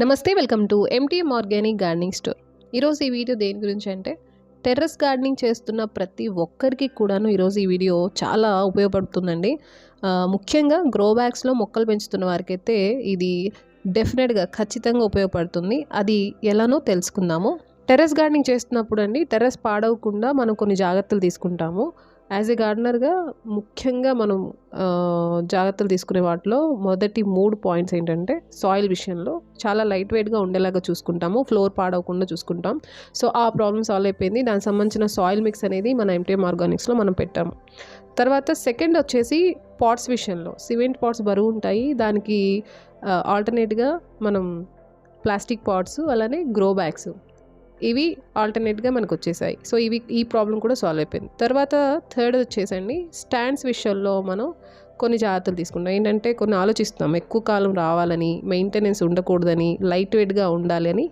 నమస్తే, welcome to MTM organic gardening store. ఈరోజు ఈ వీడియో దేని గురించి అంటే టెర్రస్ గార్డెనింగ్ చేస్తున్న ప్రతి ఒక్కరికి కూడాను ఈరోజు ఈ వీడియో చాలా ఉపయోగపడుతుందండి. ముఖ్యంగా గ్రో బ్యాగ్స్లో మొక్కలు పెంచుతున్న వారికైతే ఇది డెఫినెట్గా ఖచ్చితంగా ఉపయోగపడుతుంది. అది ఎలానో తెలుసుకుందాము. టెర్రస్ గార్డెనింగ్ చేస్తున్నప్పుడు అండి, టెర్రస్ పాడవకుండా మనం కొన్ని జాగ్రత్తలు తీసుకుంటాము. యాజ్ ఏ గార్డెనర్గా ముఖ్యంగా మనం జాగ్రత్తలు తీసుకునే వాటిలో మొదటి 3 పాయింట్స్ ఏంటంటే, సాయిల్ విషయంలో చాలా లైట్ వెయిట్గా ఉండేలాగా చూసుకుంటాము, ఫ్లోర్ పాడవకుండా చూసుకుంటాం. సో ఆ ప్రాబ్లమ్ సాల్వ్ అయిపోయింది. దానికి సంబంధించిన సాయిల్ మిక్స్ అనేది మన ఎంటీఎం ఆర్గానిక్స్లో మనం పెట్టాము. తర్వాత సెకండ్ వచ్చేసి పాట్స్ విషయంలో, సిమెంట్ పాట్స్ బరువు ఉంటాయి. దానికి ఆల్టర్నేట్గా మనం ప్లాస్టిక్ పాట్స్, అలానే గ్రో బ్యాగ్స్, ఇవి ఆల్టర్నేట్గా మనకు వచ్చేసాయి. సో ఈ ప్రాబ్లం కూడా సాల్వ్ అయిపోయింది. తర్వాత థర్డ్ వచ్చేసండి, స్టాండ్స్ విషయంలో మనం కొన్ని జాగ్రత్తలు తీసుకుంటాం. ఏంటంటే కొన్ని ఆలోచిస్తాం, ఎక్కువ కాలం రావాలని, మెయింటెనెన్స్ ఉండకూడదని, లైట్ వెయిట్గా ఉండాలి అని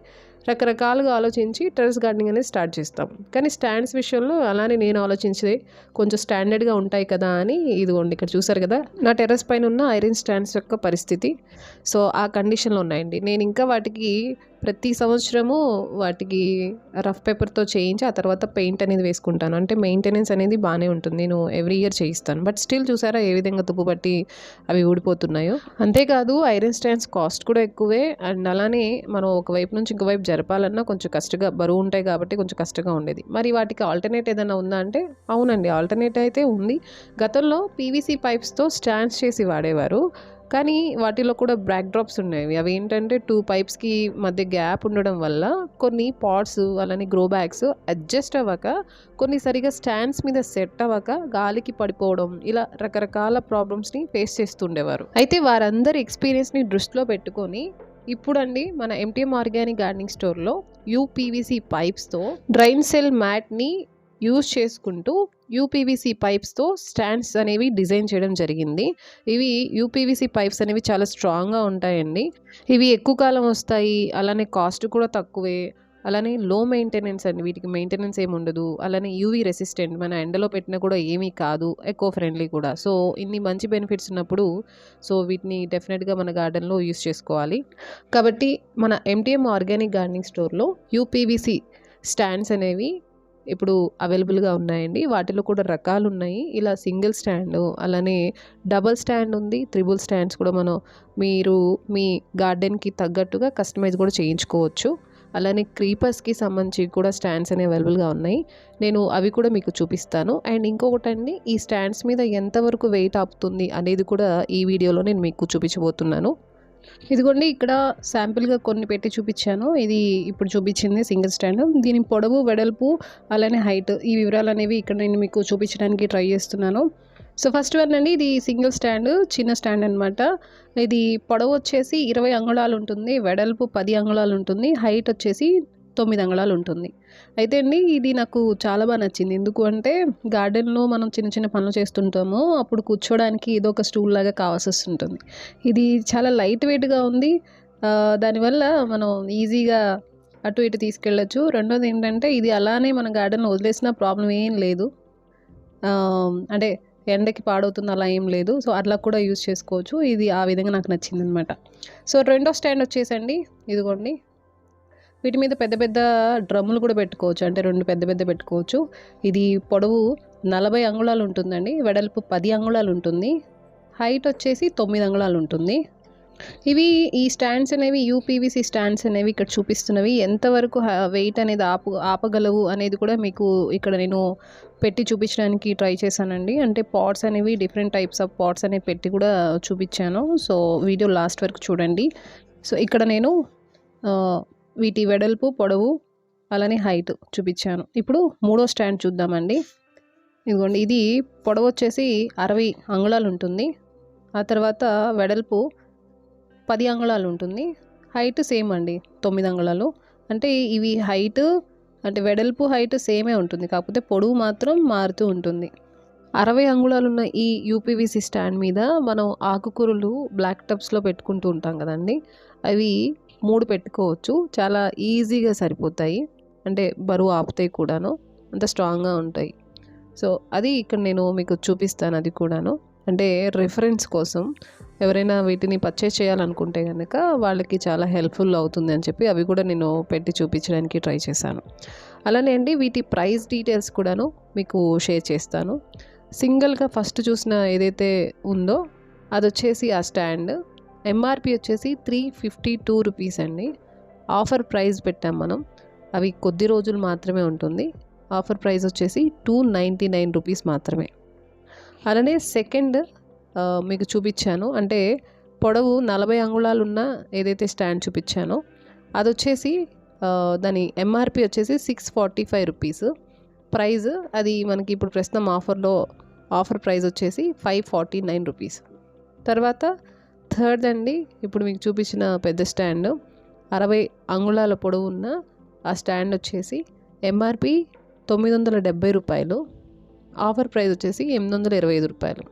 రకరకాలుగా ఆలోచించి టెర్రస్ గార్డెనింగ్ అనేది స్టార్ట్ చేస్తాం. కానీ స్టాండ్స్ విషయంలో అలానే నేను ఆలోచించే కొంచెం స్టాండర్డ్గా ఉంటాయి కదా అని, ఇదిగోండి ఇక్కడ చూసారు కదా నా టెర్రస్ పైన ఉన్న ఐరన్ స్టాండ్స్ యొక్క పరిస్థితి. సో ఆ కండిషన్లో ఉన్నాయండి. నేను ఇంకా వాటికి ప్రతి సంవత్సరము వాటికి రఫ్ పేపర్తో చేయించి ఆ తర్వాత పెయింట్ అనేది వేసుకుంటాను. అంటే మెయింటెనెన్స్ అనేది బాగానే ఉంటుంది, నేను ఎవ్రీ ఇయర్ చేయిస్తాను. బట్ స్టిల్ చూసారా ఏ విధంగా తుప్పు పట్టి అవి ఊడిపోతున్నాయో. అంతేకాదు ఐరన్ స్టాండ్స్ కాస్ట్ కూడా ఎక్కువే. అండ్ అలానే మనం ఒకవైపు నుంచి ఇంకోవైపు జరపాలన్నా కొంచెం బరువు ఉంటాయి కాబట్టి కొంచెం కష్టంగా ఉండేది. మరి వాటికి ఆల్టర్నేట్ ఏదైనా ఉందా అంటే, అవునండి ఆల్టర్నేట్ అయితే ఉంది. గతంలో పీవీసీ పైప్స్తో స్టాండ్స్ చేసి వాడేవారు. కానీ వాటిలో కూడా బ్రాక్ డ్రాప్స్ ఉన్నాయి. అవి ఏంటంటే 2 పైప్స్కి మధ్య గ్యాప్ ఉండడం వల్ల కొన్ని పాట్స్ అలానే గ్రో బ్యాగ్స్ అడ్జస్ట్ అవ్వక, కొన్ని సరిగా స్టాండ్స్ మీద సెట్ అవ్వక గాలికి పడిపోవడం, ఇలా రకరకాల ప్రాబ్లమ్స్ని ఫేస్ చేస్తుండేవారు. అయితే వారందరి ఎక్స్పీరియన్స్ని దృష్టిలో పెట్టుకొని ఇప్పుడండి మన ఎంటీఎం ఆర్గానిక్ గార్డెనింగ్ స్టోర్లో యూపీవీసీ పైప్స్తో డ్రైన్ సెల్ మ్యాట్ని యూజ్ చేసుకుంటూ యూపీవీసీ పైప్స్తో స్టాండ్స్ అనేవి డిజైన్ చేయడం జరిగింది. ఇవి యూపీవీసీ పైప్స్ అనేవి చాలా స్ట్రాంగ్గా ఉంటాయండి. ఇవి ఎక్కువ కాలం వస్తాయి, అలానే కాస్ట్ కూడా తక్కువే, అలానే లో మెయింటెనెన్స్ అండి. వీటికి మెయింటెనెన్స్ ఏమి ఉండదు. అలానే యూవీ రెసిస్టెంట్, మన ఎండలో పెట్టినా కూడా ఏమీ కాదు, ఎకో ఫ్రెండ్లీ కూడా. సో ఇన్ని మంచి బెనిఫిట్స్ ఉన్నప్పుడు సో వీటిని డెఫినెట్గా మన గార్డెన్లో యూజ్ చేసుకోవాలి. కాబట్టి మన ఎంటీఎం ఆర్గానిక్ గార్డెనింగ్ స్టోర్లో యూపీవీసీ స్టాండ్స్ అనేవి ఇప్పుడు అవైలబుల్గా ఉన్నాయండి. వాటిలో కూడా రకాలు ఉన్నాయి. ఇలా సింగిల్ స్టాండ్, అలానే డబల్ స్టాండ్ ఉంది, త్రిబుల్ స్టాండ్స్ కూడా మీరు మీ గార్డెన్కి తగ్గట్టుగా కస్టమైజ్ కూడా చేయించుకోవచ్చు. అలానే క్రీపర్స్కి సంబంధించి కూడా స్టాండ్స్ అనేవి అవైలబుల్గా ఉన్నాయి. నేను అవి కూడా మీకు చూపిస్తాను. అండ్ ఇంకొకటండి, ఈ స్టాండ్స్ మీద ఎంతవరకు వెయిట్ ఆపుతుంది అనేది కూడా ఈ వీడియోలో నేను మీకు చూపించబోతున్నాను. ఇదిగోండి ఇక్కడ శాంపిల్గా కొన్ని పెట్టి చూపించాను. ఇది ఇప్పుడు చూపించింది సింగిల్ స్టాండ్. దీని పొడవు, వెడల్పు, అలానే హైట్, ఈ వివరాలు అనేవి ఇక్కడ నేను మీకు చూపించడానికి ట్రై చేస్తున్నాను. సో ఫస్ట్ వన్ అండి, ఇది సింగిల్ స్టాండ్, చిన్న స్టాండ్ అనమాట. ఇది పొడవు వచ్చేసి 20 అంగుళాలు ఉంటుంది, వెడల్పు 10 అంగుళాలు ఉంటుంది, హైట్ వచ్చేసి 9 అంగుళాలు ఉంటుంది. అయితే అండి ఇది నాకు చాలా బాగా నచ్చింది. ఎందుకు అంటే గార్డెన్లో మనం చిన్న చిన్న పనులు చేస్తుంటాము, అప్పుడు కూర్చోడానికి ఏదో ఒక స్టూల్ లాగా కావాల్సి వస్తుంటుంది. ఇది చాలా లైట్ వెయిట్గా ఉంది. దానివల్ల మనం ఈజీగా అటు ఇటు తీసుకెళ్ళచ్చు. రెండోది ఏంటంటే ఇది అలానే మన గార్డెన్లో వదిలేసిన ప్రాబ్లం ఏం లేదు. అంటే ఎండకి పాడవుతుంది అలా ఏం లేదు. సో అట్లా కూడా యూజ్ చేసుకోవచ్చు. ఇది ఆ విధంగా నాకు నచ్చింది అనమాట. సో రెండో స్టాండ్ వచ్చేసండి, ఇదిగోండి వీటి మీద పెద్ద పెద్ద డ్రమ్ములు కూడా పెట్టుకోవచ్చు, అంటే 2 పెద్ద పెట్టుకోవచ్చు. ఇది పొడవు 40 అంగుళాలు ఉంటుందండి, వెడల్పు 10 అంగుళాలు ఉంటుంది, హైట్ వచ్చేసి 9 అంగుళాలు ఉంటుంది. ఈ స్టాండ్స్ అనేవి యూపీవీసీ స్టాండ్స్ అనేవి ఇక్కడ చూపిస్తున్నవి ఎంతవరకు వెయిట్ అనేది ఆపగలవు అనేది కూడా మీకు ఇక్కడ నేను పెట్టి చూపించడానికి ట్రై చేశానండి. అంటే పాట్స్ అనేవి డిఫరెంట్ టైప్స్ ఆఫ్ పాట్స్ అనేవి పెట్టి కూడా చూపించాను. సో వీడియో లాస్ట్ వరకు చూడండి. సో ఇక్కడ నేను వీటి వెడల్పు, పొడవు, అలానే హైట్ చూపించాను. ఇప్పుడు మూడో స్టాండ్ చూద్దామండి. ఇదిగోండి ఇది పొడవు వచ్చేసి 60 అంగుళాలు ఉంటుంది, ఆ తర్వాత వెడల్పు 10 అంగుళాలు ఉంటుంది, హైట్ సేమ్ అండి 9 అంగుళాలు. అంటే ఇవి హైట్ అంటే వెడల్పు హైట్ సేమే ఉంటుంది, కాకపోతే పొడవు మాత్రం మారుతూ ఉంటుంది. 60 అంగుళాలు ఉన్న ఈ యూపీవీసీ స్టాండ్ మీద మనం ఆకుకూరలు బ్లాక్ టబ్స్లో పెట్టుకుంటూ ఉంటాం కదండి, అవి 3 పెట్టుకోవచ్చు. చాలా ఈజీగా సరిపోతాయి, అంటే బరువు ఆపుతాయి కూడాను, అంత స్ట్రాంగ్గా ఉంటాయి. సో అది ఇక్కడ నేను మీకు చూపిస్తాను, అది కూడాను అంటే రిఫరెన్స్ కోసం. ఎవరైనా వీటిని పర్చేస్ చేయాలనుకుంటే కనుక వాళ్ళకి చాలా హెల్ప్ఫుల్ అవుతుంది అని చెప్పి అవి కూడా నేను పెట్టి చూపించడానికి ట్రై చేశాను. అలానే అండి వీటి ప్రైస్ డీటెయిల్స్ కూడాను మీకు షేర్ చేస్తాను. సింగిల్గా ఫస్ట్ చూసిన ఏదైతే ఉందో అది వచ్చేసి ఆ స్టాండ్ ఎంఆర్పి వచ్చేసి 352 రూపీస్ అండి. ఆఫర్ ప్రైస్ పెట్టాం మనం, అవి కొద్ది రోజులు మాత్రమే ఉంటుంది. ఆఫర్ ప్రైస్ వచ్చేసి 299 రూపీస్ మాత్రమే. అలానే సెకండ్ మీకు చూపించాను, అంటే పొడవు 40 అంగుళాలు ఉన్న ఏదైతే స్టాండ్ చూపించానో అది వచ్చేసి దాని ఎంఆర్పి వచ్చేసి 645 రూపీస్. ప్రైస్ అది మనకి ఇప్పుడు ప్రస్తుతం ఆఫర్ ప్రైస్ వచ్చేసి 549 రూపీస్. తర్వాత థర్డ్ అండి, ఇప్పుడు మీకు చూపించిన పెద్ద స్టాండ్ 60 అంగుళాల పొడవు ఉన్న ఆ స్టాండ్ వచ్చేసి ఎంఆర్పి 970 రూపాయలు. ఆఫర్ ప్రైస్ వచ్చేసి 825 రూపాయలు.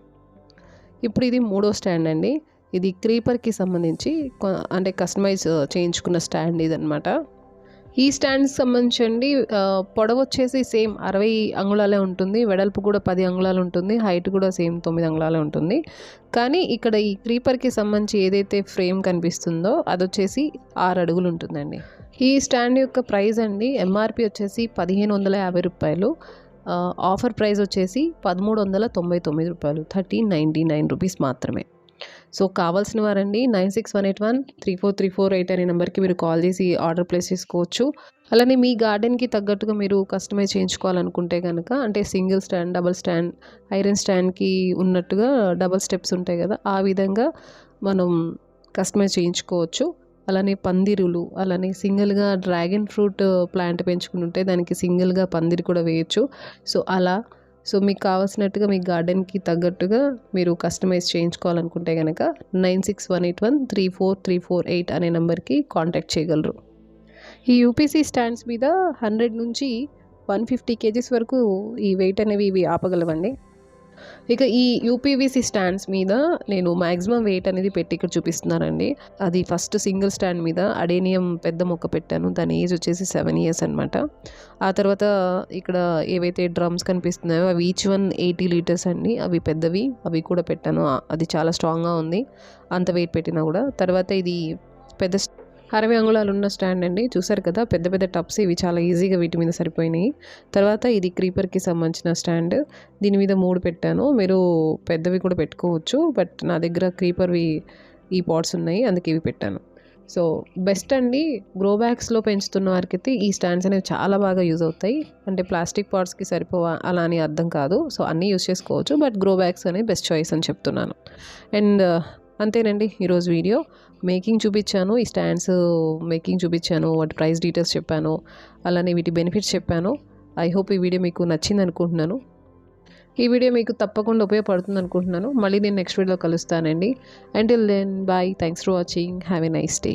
ఇప్పుడు ఇది మూడో స్టాండ్ అండి. ఇది క్రీపర్కి సంబంధించి అంటే కస్టమైజ్ చేయించుకున్న స్టాండ్ ఇదనమాట. ఈ స్టాండ్కి సంబంధించి అండి పొడవు వచ్చేసి సేమ్ 60 అంగుళాలే ఉంటుంది, వెడల్పు కూడా 10 అంగుళాలు ఉంటుంది, హైట్ కూడా సేమ్ 9 అంగుళాలే ఉంటుంది. కానీ ఇక్కడ ఈ క్రీపర్కి సంబంధించి ఏదైతే ఫ్రేమ్ కనిపిస్తుందో అది వచ్చేసి 6 అడుగులు ఉంటుందండి. ఈ స్టాండ్ యొక్క ప్రైస్ అండి ఎంఆర్పి వచ్చేసి 1550 రూపాయలు. ఆఫర్ ప్రైస్ వచ్చేసి 1399 రూపాయలు, 1399 రూపీస్ మాత్రమే. సో కావాల్సిన వారండి 9618134348 అనే నెంబర్కి మీరు కాల్ చేసి ఆర్డర్ ప్లేస్ చేసుకోవచ్చు. అలానే మీ గార్డెన్కి తగ్గట్టుగా మీరు కస్టమైజ్ చేయించుకోవాలనుకుంటే కనుక, అంటే single stand, double stand, iron స్టాండ్కి ఉన్నట్టుగా డబుల్ స్టెప్స్ ఉంటాయి కదా, ఆ విధంగా మనం కస్టమైజ్ చేయించుకోవచ్చు. అలానే పందిరులు, అలానే సింగిల్గా డ్రాగన్ ఫ్రూట్ ప్లాంట్ పెంచుకుంటుంటే దానికి సింగిల్గా పందిరి కూడా వేయచ్చు. సో మీకు కావాల్సినట్టుగా మీ గార్డెన్కి తగ్గట్టుగా మీరు కస్టమైజ్ చేయించుకోవాలనుకుంటే కనుక 9618134348 అనే నెంబర్కి కాంటాక్ట్ చేయగలరు. ఈ యూపీసీ స్టాండ్స్ మీద 100 నుంచి 150 కేజీస్ వరకు ఈ వెయిట్ అనేవి ఇవి ఆపగలవండి. ఇక ఈ యూపీవీసీ స్టాండ్స్ మీద నేను మ్యాక్సిమం వెయిట్ అనేది పెట్టి ఇక్కడ చూపిస్తున్నానండి. అది ఫస్ట్ సింగిల్ స్టాండ్ మీద అడేనియం పెద్ద మొక్క పెట్టాను, దాని ఏజ్ వచ్చేసి 7 years అనమాట. ఆ తర్వాత ఇక్కడ ఏవైతే డ్రమ్స్ కనిపిస్తున్నాయో అవి ఈచ్ 180 లీటర్స్ అండి, అవి పెద్దవి, అవి కూడా పెట్టాను. అది చాలా స్ట్రాంగ్గా ఉంది అంత వెయిట్ పెట్టినా కూడా. తర్వాత ఇది పెద్ద 60 అంగుళాలు ఉన్న స్టాండ్ అండి, చూసారు కదా, పెద్ద పెద్ద టబ్స్ ఇవి చాలా ఈజీగా వీటి మీద సరిపోయినాయి. తర్వాత ఇది క్రీపర్కి సంబంధించిన స్టాండ్, దీని మీద 3 పెట్టాను. మీరు పెద్దవి కూడా పెట్టుకోవచ్చు, బట్ నా దగ్గర క్రీపర్వి ఈ పాట్స్ ఉన్నాయి, అందుకే ఇవి పెట్టాను. సో బెస్ట్ అండి, గ్రో బ్యాగ్స్లో పెంచుతున్న వారికైతే ఈ స్టాండ్స్ అనేవి చాలా బాగా యూజ్ అవుతాయి. అంటే ప్లాస్టిక్ పాట్స్కి సరిపోవా అలా అని అర్థం కాదు, సో అన్నీ యూజ్ చేసుకోవచ్చు, బట్ గ్రో బ్యాగ్స్ అనేవి బెస్ట్ చాయిస్ అని చెప్తున్నాను. అండ్ అంతేనండి ఈరోజు వీడియో. మేకింగ్ చూపించాను, ఈ స్టాండ్స్ మేకింగ్ చూపించాను, వాటి ప్రైస్ డీటెయిల్స్ చెప్పాను, అలానే వీటి బెనిఫిట్స్ చెప్పాను. ఐ హోప్ ఈ వీడియో మీకు నచ్చింది అనుకుంటున్నాను. ఈ వీడియో మీకు తప్పకుండా ఉపయోగపడుతుంది అనుకుంటున్నాను. మళ్ళీ నేను నెక్స్ట్ వీడియోలో కలుస్తానండి. Until then bye, thanks for watching, have a nice day.